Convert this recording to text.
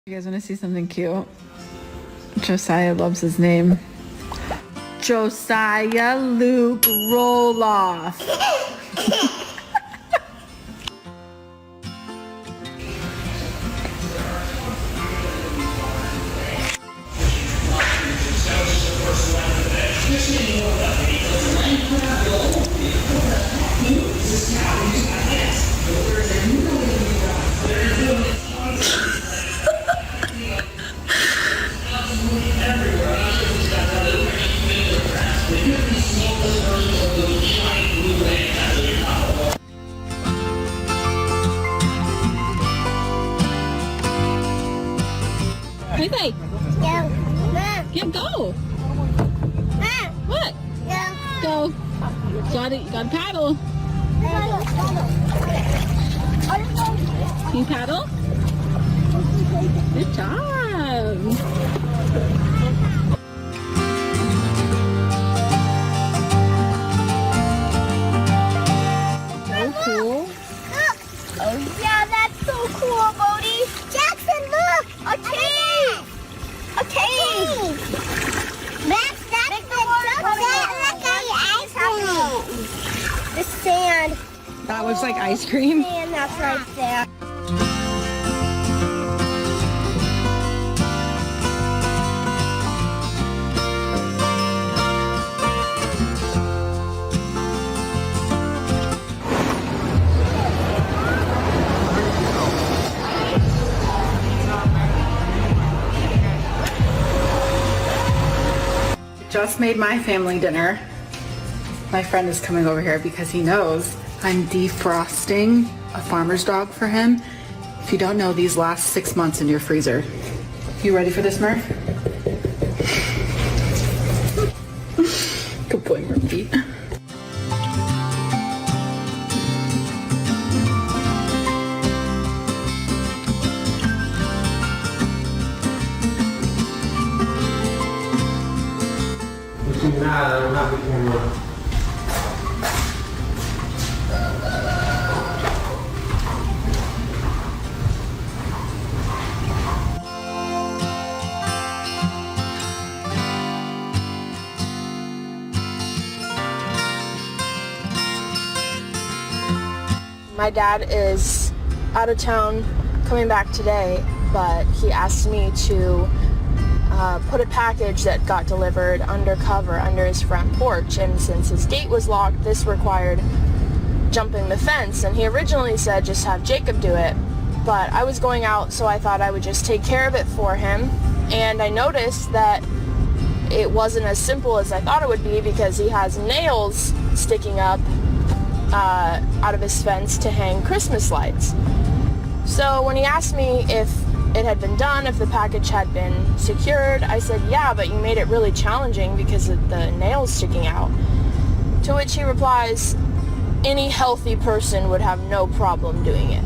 You guys want to see something cute? Josiah loves his name. Josiah Luke Roloff. What do you think? Go. Mom. Yeah, go. Mom. What? Go. Go. You gotta paddle. Can you paddle? Good job. So cool. Look. Oh yeah, that's so cool, Bodie. Jackson, look. A cave. A cave. That's the ice cream. The sand. That looks like ice cream. Sand that's right there. Just made my family dinner. My friend is coming over here because he knows I'm defrosting a farmer's dog for him. If you don't know, these last 6 months in your freezer. You ready for this, Murph? Good boy, Murphy. My dad is out of town, coming back today, but he asked me to put a package that got delivered undercover under his front porch, and since his gate was locked, this required jumping the fence, and he originally said just have Jacob do it, but I was going out, so I thought I would just take care of it for him, and I noticed that it wasn't as simple as I thought it would be because he has nails sticking up out of his fence to hang Christmas lights. So when he asked me if it had been done, if the package had been secured, I said, yeah, but you made it really challenging because of the nails sticking out. To which he replies, any healthy person would have no problem doing it.